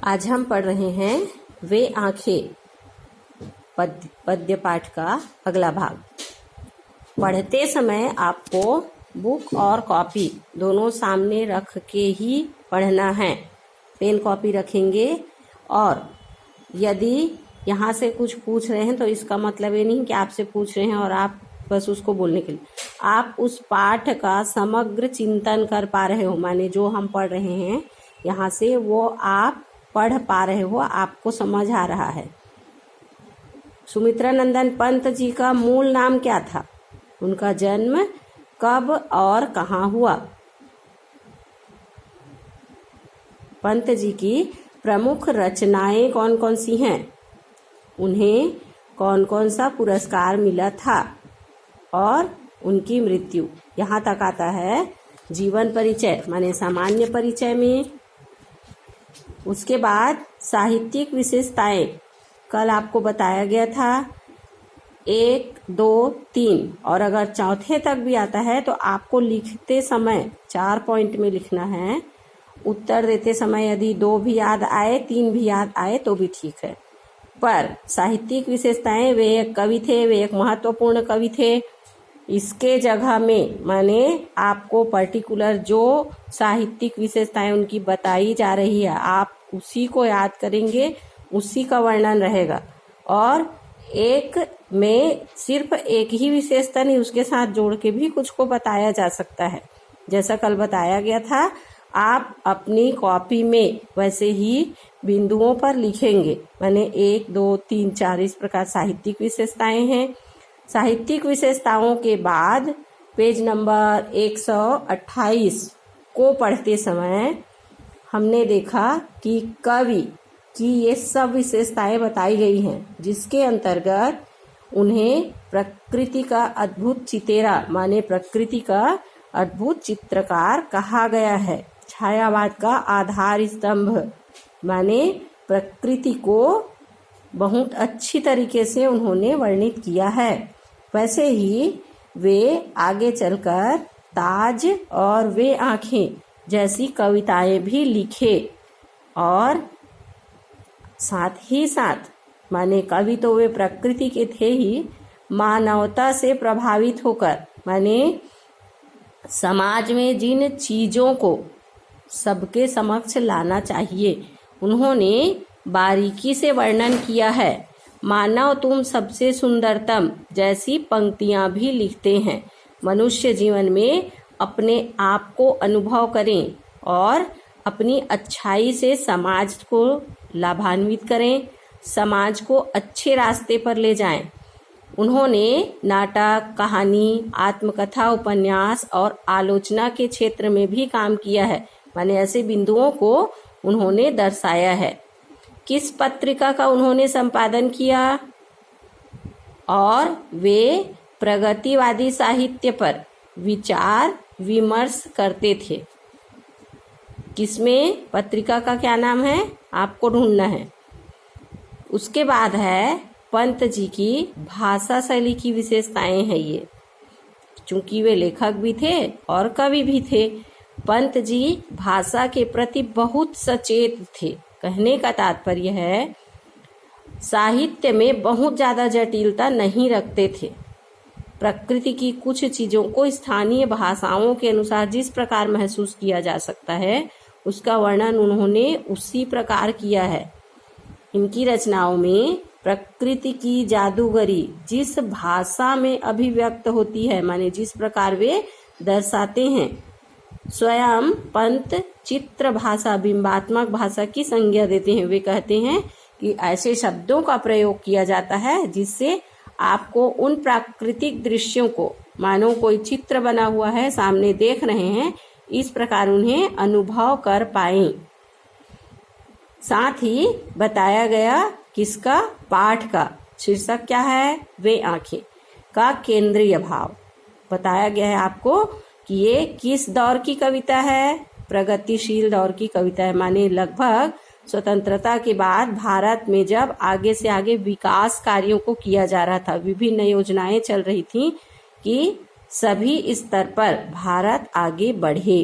आज हम पढ़ रहे हैं वे आंखें पद्य पाठ का अगला भाग। पढ़ते समय आपको बुक और कॉपी दोनों सामने रख के ही पढ़ना है। पेन कॉपी रखेंगे और यदि यहाँ से कुछ पूछ रहे हैं तो इसका मतलब ये नहीं कि आपसे पूछ रहे हैं और आप बस उसको बोलने के लिए, आप उस पाठ का समग्र चिंतन कर पा रहे हो, माने जो हम पढ़ रहे हैं यहाँ से वो आप पढ़ पा रहे हो, आपको समझ आ रहा है। सुमित्रानंदन पंत जी का मूल नाम क्या था? उनका जन्म कब और कहाँ हुआ? पंत जी की प्रमुख रचनाएं कौन कौन सी हैं? उन्हें कौन कौन सा पुरस्कार मिला था? और उनकी मृत्यु। यहाँ तक आता है जीवन परिचय माने सामान्य परिचय में। उसके बाद साहित्यिक विशेषताएं कल आपको बताया गया था 1, 2, 3 और अगर चौथे तक भी आता है तो आपको लिखते समय 4 पॉइंट में लिखना है। उत्तर देते समय यदि 2 भी याद आए 3 भी याद आए तो भी ठीक है। पर साहित्यिक विशेषताएं, वे एक कवि थे, वे एक महत्वपूर्ण कवि थे। इसके जगह में माने आपको पर्टिकुलर जो साहित्यिक विशेषताएं उनकी बताई जा रही है आप उसी को याद करेंगे, उसी का वर्णन रहेगा। और एक में सिर्फ एक ही विशेषता नहीं, उसके साथ जोड़ के भी कुछ को बताया जा सकता है। जैसा कल बताया गया था, आप अपनी कॉपी में वैसे ही बिंदुओं पर लिखेंगे, माने 1, 2, 3, 4 इस प्रकार साहित्यिक विशेषताएं हैं। साहित्यिक विशेषताओं के बाद पेज नंबर 128 को पढ़ते समय हमने देखा कि कवि की ये सब विशेषताएं बताई गई हैं, जिसके अंतर्गत उन्हें प्रकृति का अद्भुत चितेरा माने प्रकृति का अद्भुत चित्रकार कहा गया है। छायावाद का आधार स्तंभ माने प्रकृति को बहुत अच्छी तरीके से उन्होंने वर्णित किया है। वैसे ही वे आगे चलकर ताज और वे आंखें जैसी कविताएं भी लिखे और साथ ही साथ माने कवि तो वे प्रकृति के थे ही, मानवता से प्रभावित होकर माने समाज में जिन चीजों को सबके समक्ष लाना चाहिए उन्होंने बारीकी से वर्णन किया है। मानव तुम सबसे सुंदरतम जैसी पंक्तियां भी लिखते हैं। मनुष्य जीवन में अपने आप को अनुभव करें और अपनी अच्छाई से समाज को लाभान्वित करें, समाज को अच्छे रास्ते पर ले जाएं। उन्होंने नाटक, कहानी, आत्मकथा, उपन्यास और आलोचना के क्षेत्र में भी काम किया है, माने ऐसे बिंदुओं को उन्होंने दर्शाया है। किस पत्रिका का उन्होंने संपादन किया? और वे प्रगतिवादी साहित्य पर विचार विमर्श करते थे। किसमें? पत्रिका का क्या नाम है आपको ढूंढना है। उसके बाद है पंत जी की भाषा शैली की विशेषताएं हैं ये, चूंकि वे लेखक भी थे और कवि भी थे। पंत जी भाषा के प्रति बहुत सचेत थे। कहने का तात्पर्य है साहित्य में बहुत ज्यादा जटिलता नहीं रखते थे। प्रकृति की कुछ चीजों को स्थानीय भाषाओं के अनुसार जिस प्रकार महसूस किया जा सकता है उसका वर्णन उन्होंने उसी प्रकार किया है। इनकी रचनाओं में प्रकृति की जादूगरी जिस भाषा में अभिव्यक्त होती है, माने जिस प्रकार वे दर्शाते हैं, स्वयं पंत चित्र भाषा, बिंबात्मक भाषा की संज्ञा देते हैं। वे कहते हैं कि ऐसे शब्दों का प्रयोग किया जाता है जिससे आपको उन प्राकृतिक दृश्यों को, मानो कोई चित्र बना हुआ है सामने देख रहे हैं, इस प्रकार उन्हें अनुभव कर पाएं। साथ ही बताया गया किसका? पाठ का शीर्षक क्या है? वे आंखें का केंद्रीय भाव बताया गया है आपको कि ये किस दौर की कविता है? प्रगतिशील दौर की कविता है, माने लगभग स्वतंत्रता के बाद भारत में जब आगे से आगे विकास कार्यों को किया जा रहा था, विभिन्न योजनाएं चल रही थी कि सभी स्तर पर भारत आगे बढ़े।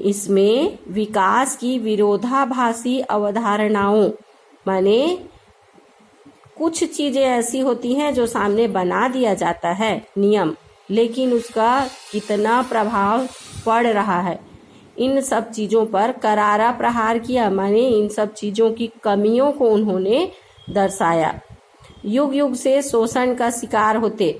इसमें विकास की विरोधाभासी अवधारणाओं, माने कुछ चीजें ऐसी होती हैं जो सामने बना दिया जाता है नियम, लेकिन उसका कितना प्रभाव पड़ रहा है, इन सब चीजों पर करारा प्रहार किया। माने इन सब चीजों की कमियों को उन्होंने दर्शाया। युग युग से शोषण का शिकार होते।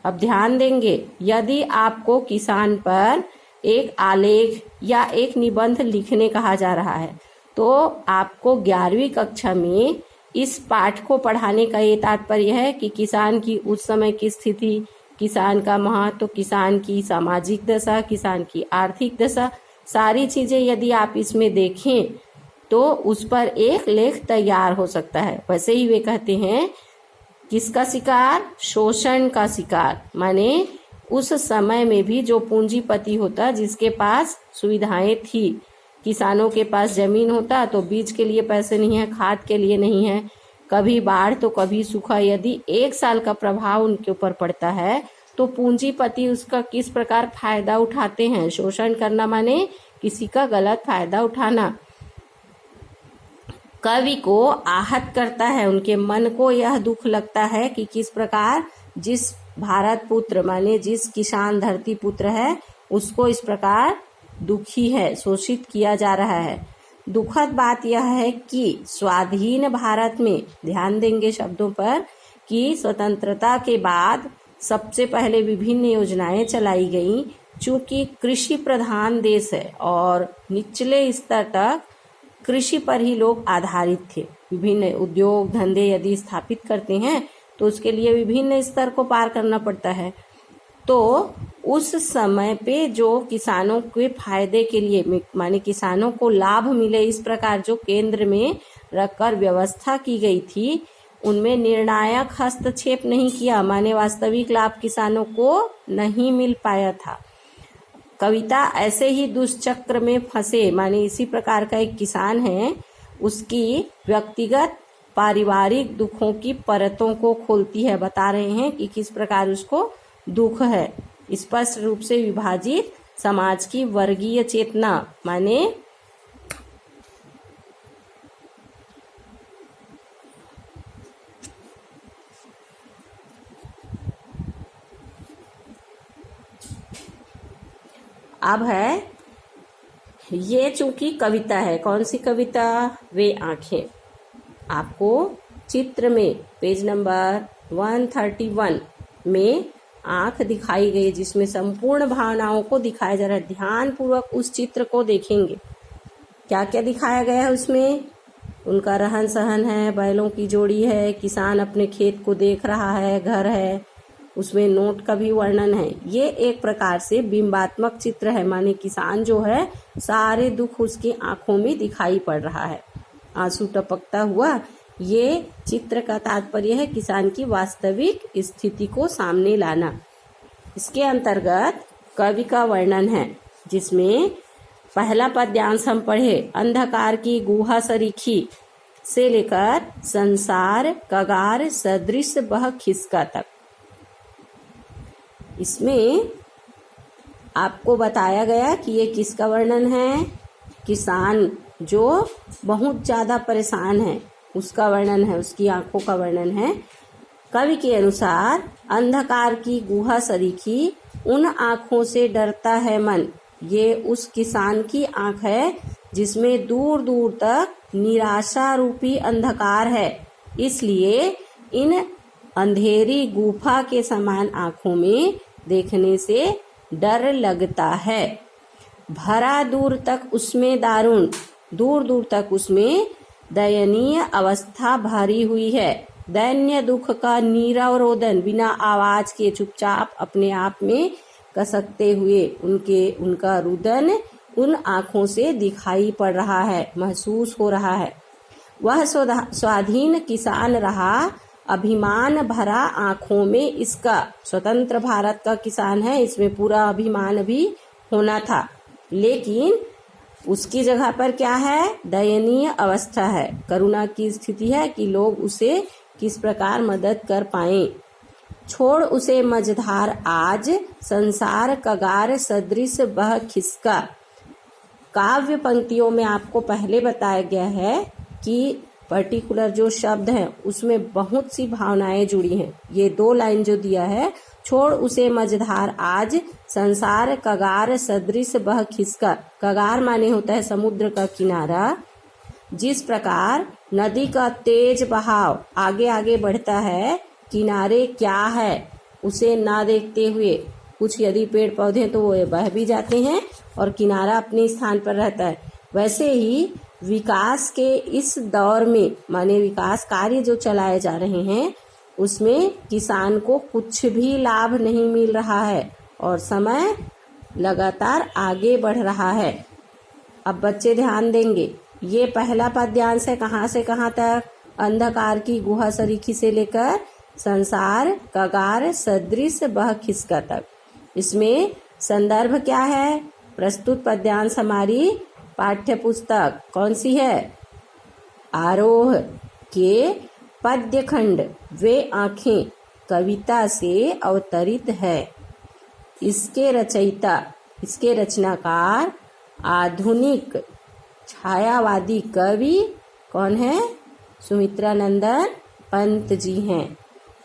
अब ध्यान देंगे, यदि आपको किसान पर एक आलेख या एक निबंध लिखने कहा जा रहा है तो आपको 11वीं कक्षा में इस पाठ को पढ़ाने का ये तात्पर्य है कि किसान की उस समय की स्थिति, किसान का महत्व, किसान की सामाजिक दशा, किसान की आर्थिक दशा, सारी चीजें यदि आप इसमें देखें तो उस पर एक लेख तैयार हो सकता है। वैसे ही वे कहते हैं किसका शिकार? शोषण का शिकार। माने उस समय में भी जो पूंजीपति होता, जिसके पास सुविधाएं थी, किसानों के पास जमीन होता तो बीज के लिए पैसे नहीं है, खाद के लिए नहीं है, कभी बाढ़ तो कभी सूखा, यदि 1 साल का प्रभाव उनके ऊपर पड़ता है तो पूंजीपति उसका किस प्रकार फायदा उठाते हैं। शोषण करना माने किसी का गलत फायदा उठाना। कवि को आहत करता है, उनके मन को यह दुख लगता है कि किस प्रकार जिस भारत पुत्र माने जिस किसान धरती पुत्र है उसको इस प्रकार दुखी है, शोषित किया जा रहा है। दुखद बात यह है कि स्वाधीन भारत में, ध्यान देंगे शब्दों पर, कि स्वतंत्रता के बाद सबसे पहले विभिन्न योजनाएं चलाई गईं। चूंकि कृषि प्रधान देश है और निचले स्तर तक कृषि पर ही लोग आधारित थे। विभिन्न उद्योग धंधे यदि स्थापित करते हैं तो उसके लिए विभिन्न स्तर को पार करना पड़ता है। तो उस समय पे जो किसानों के फायदे के लिए, माने किसानों को लाभ मिले, इस प्रकार जो केंद्र में रखकर व्यवस्था की गई थी, उनमें निर्णायक हस्तक्षेप नहीं किया। माने वास्तविक लाभ किसानों को नहीं मिल पाया था। कविता ऐसे ही दुष्चक्र में फंसे, माने इसी प्रकार का एक किसान है, उसकी व्यक्तिगत पारिवारिक दुखों की परतों को खोलती है। बता रहे हैं कि किस प्रकार उसको दुख है। स्पष्ट रूप से विभाजित समाज की वर्गीय चेतना, माने अब है ये, चूंकि कविता है, कौन सी कविता? वे आंखें। आपको चित्र में पेज नंबर 131 में आंख दिखाई गई, जिसमें संपूर्ण भावनाओं को दिखाया जा रहा है। ध्यान पूर्वक उस चित्र को देखेंगे, क्या क्या दिखाया गया है उसमें। उनका रहन सहन है, बैलों की जोड़ी है, किसान अपने खेत को देख रहा है, घर है, उसमें नोट का भी वर्णन है। ये एक प्रकार से बिंबात्मक चित्र है, माने किसान जो है सारे दुख उसकी आंखों में दिखाई पड़ रहा है, आंसू टपकता हुआ। ये चित्र का तात्पर्य है किसान की वास्तविक स्थिति को सामने लाना। इसके अंतर्गत कवि का वर्णन है, जिसमें पहला पद्यांश हम पढ़े, अंधकार की गुहा सरीखी से लेकर संसार कगार सदृश बह खिसका तक। इसमें आपको बताया गया कि ये किसका वर्णन है? किसान जो बहुत ज्यादा परेशान है उसका वर्णन है, उसकी आंखों का वर्णन है। कवि के अनुसार अंधकार की गुहा सरीखी उन आंखों से डरता है मन। ये उस किसान की आंख है जिसमें दूर दूर तक निराशा रूपी अंधकार है, इसलिए इन अंधेरी गुफा के समान आंखों में देखने से डर लगता है। भरा दूर तक उसमें दारुण, दूर दूर तक उसमें दयनीय अवस्था भरी हुई है। दैन्य दुख का नीरव रोदन बिना आवाज के चुपचाप अपने आप में कसकते हुए उनका रुदन उन आंखों से दिखाई पड़ रहा है, महसूस हो रहा है। वह स्वाधीन किसान रहा, अभिमान भरा आंखों में इसका। स्वतंत्र भारत का किसान है, इसमें पूरा अभिमान भी होना था, लेकिन उसकी जगह पर क्या है? दयनीय अवस्था है, करुणा की स्थिति है कि लोग उसे किस प्रकार मदद कर पाएं। छोड़ उसे मझधार आज, संसार कगार सदृश बह खिसका। काव्य पंक्तियों में आपको पहले बताया गया है कि पर्टिकुलर जो शब्द हैं उसमें बहुत सी भावनाएं जुड़ी हैं। ये 2 लाइन जो दिया है, छोड़ उसे मझधार आज संसार कगार सदृश बह खिसका। कगार माने होता है समुद्र का किनारा। जिस प्रकार नदी का तेज बहाव आगे आगे बढ़ता है, किनारे क्या है उसे ना देखते हुए, कुछ यदि पेड़ पौधे तो वो बह भी जाते हैं और किनारा अपने स्थान पर रहता है, वैसे ही विकास के इस दौर में माने विकास कार्य जो चलाए जा रहे हैं उसमें किसान को कुछ भी लाभ नहीं मिल रहा है और समय लगातार आगे बढ़ रहा है। अब बच्चे ध्यान देंगे, ये पहला पद्यांश है कहाँ से कहाँ तक? अंधकार की गुहा सरीखी से लेकर संसार कगार सदृश बह खिसका तक। इसमें संदर्भ क्या है? प्रस्तुत पद्यांश हमारी पाठ्य पुस्तक कौन सी है? आरोह के पद्य खंड वे आंखें कविता से अवतरित है। इसके रचयिता, इसके रचनाकार आधुनिक छायावादी कवि कौन है? सुमित्रानंदन पंत जी हैं।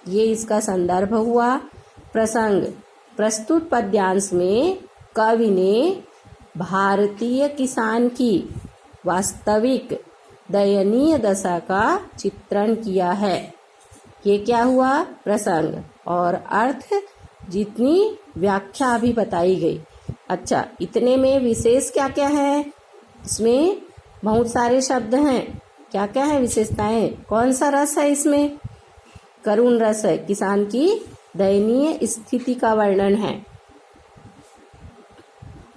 ये इसका संदर्भ हुआ। प्रसंग, प्रस्तुत पद्यांश में कवि ने भारतीय किसान की वास्तविक दयनीय दशा का चित्रण किया है। ये क्या हुआ? प्रसंग। और अर्थ जितनी व्याख्या अभी बताई गई। अच्छा, इतने में विशेष क्या क्या है? इसमें बहुत सारे शब्द हैं। क्या क्या है विशेषताएं? कौन सा रस है इसमें? करुण रस है, किसान की दयनीय स्थिति का वर्णन है।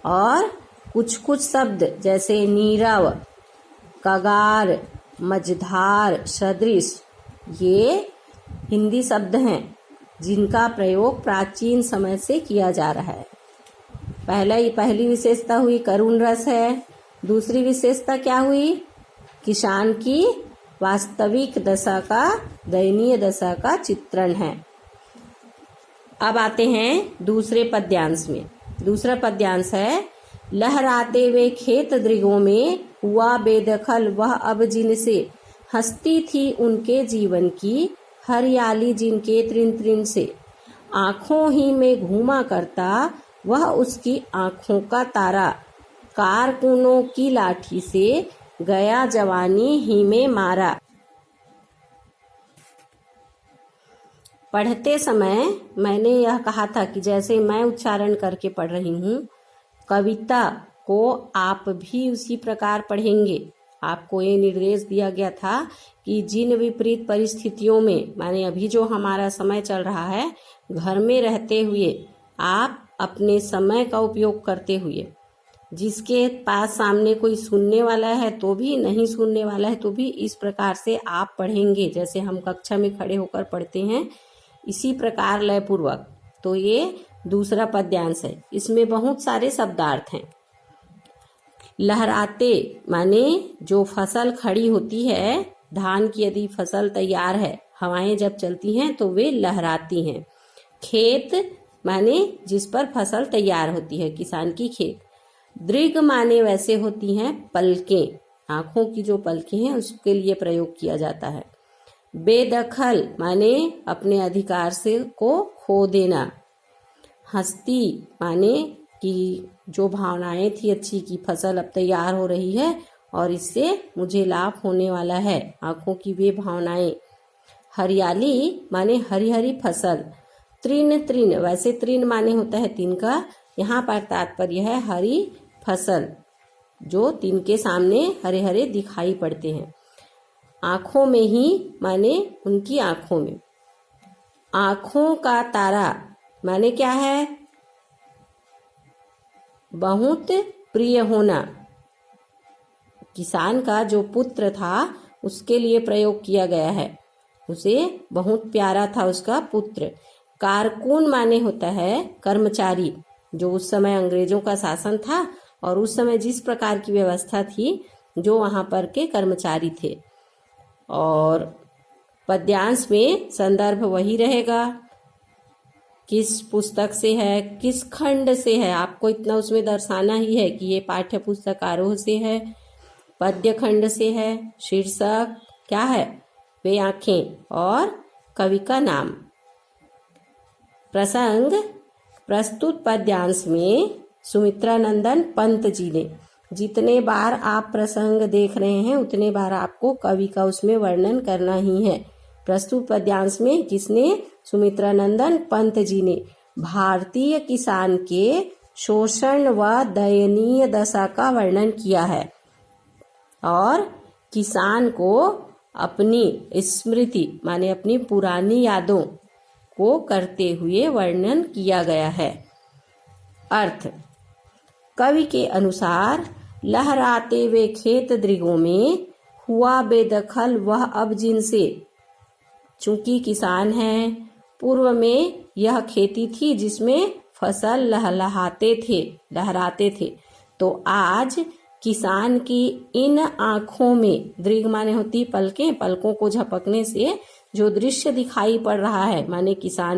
और कुछ कुछ शब्द जैसे नीरव, कगार, मझधार, सदृश, ये हिंदी शब्द हैं जिनका प्रयोग प्राचीन समय से किया जा रहा है। पहली विशेषता हुई करुण रस है। दूसरी विशेषता क्या हुई? किसान की वास्तविक दशा का, दयनीय दशा का चित्रण है। अब आते हैं दूसरे पद्यांश में। दूसरा पद्यांश है, लहराते वे खेत दृगों में हुआ बेदखल वह अब जिनसे हंसती थी उनके जीवन की हरियाली जिनके त्रिन त्रिन से। आँखों ही में घूमा करता वह उसकी आँखों का तारा, कारकुनों की लाठी से गया जवानी ही में मारा। पढ़ते समय मैंने यह कहा था कि जैसे मैं उच्चारण करके पढ़ रही हूँ, कविता को आप भी उसी प्रकार पढ़ेंगे। आपको ये निर्देश दिया गया था कि जिन विपरीत परिस्थितियों में, माने अभी जो हमारा समय चल रहा है, घर में रहते हुए आप अपने समय का उपयोग करते हुए, जिसके पास सामने कोई सुनने वाला है तो भी, नहीं सुनने वाला है तो भी, इस प्रकार से आप पढ़ेंगे जैसे हम कक्षा में खड़े होकर पढ़ते हैं, इसी प्रकार लयपूर्वक। तो ये दूसरा पद्यांश है। इसमें बहुत सारे शब्दार्थ हैं। लहराते माने जो फसल खड़ी होती है, धान की यदि फसल तैयार है, हवाएं जब चलती हैं तो वे लहराती हैं। खेत माने जिस पर फसल तैयार होती है, किसान की खेत। दृग माने वैसे होती हैं पलकें, आंखों की जो पलकें हैं उसके लिए प्रयोग किया जाता है। बेदखल माने अपने अधिकार से को खो देना। हंसती माने कि जो भावनाएं थी अच्छी की फसल अब तैयार हो रही है और इससे मुझे लाभ होने वाला है, आंखों की वे भावनाएं। हरियाली माने हरी हरी फसल। तृण तृण वैसे तृण माने होता है तिनका, यहाँ पर तात्पर्य है हरी फसल जो तिनके सामने हरे हरे दिखाई पड़ते हैं। आंखों में ही माने उनकी आंखों में। आंखों का तारा माने क्या है? बहुत प्रिय होना। किसान का जो पुत्र था उसके लिए प्रयोग किया गया है, उसे बहुत प्यारा था उसका पुत्र। कारकुन माने होता है कर्मचारी, जो उस समय अंग्रेजों का शासन था और उस समय जिस प्रकार की व्यवस्था थी, जो वहां पर के कर्मचारी थे। और पद्यांश में संदर्भ वही रहेगा। किस पुस्तक से है, किस खंड से है, आपको इतना उसमें दर्शाना ही है कि ये पाठ्य पुस्तक आरोह से है, पद्य खंड से है, शीर्षक क्या है, वे आंखें, और कवि का नाम। प्रसंग प्रस्तुत पद्यांश में सुमित्रानंदन पंत जी ने, जितने बार आप प्रसंग देख रहे हैं उतने बार आपको कवि का उसमें वर्णन करना ही है। प्रस्तुत पद्यांश में किसने, सुमित्रानंदन पंत जी ने भारतीय किसान के शोषण व दयनीय दशा का वर्णन किया है और किसान को अपनी स्मृति माने अपनी पुरानी यादों को करते हुए वर्णन किया गया है। अर्थ, कवि के अनुसार लहराते हुए खेत दृगों में हुआ बेदखल वह अब जिनसे, चूंकि किसान है, पूर्व में यह खेती थी जिसमें फसल लहराते थे, तो आज किसान की इन आंखों में, दृग माने होती पलकें, पलकों को झपकने से जो दृश्य दिखाई पड़ रहा है, माने किसान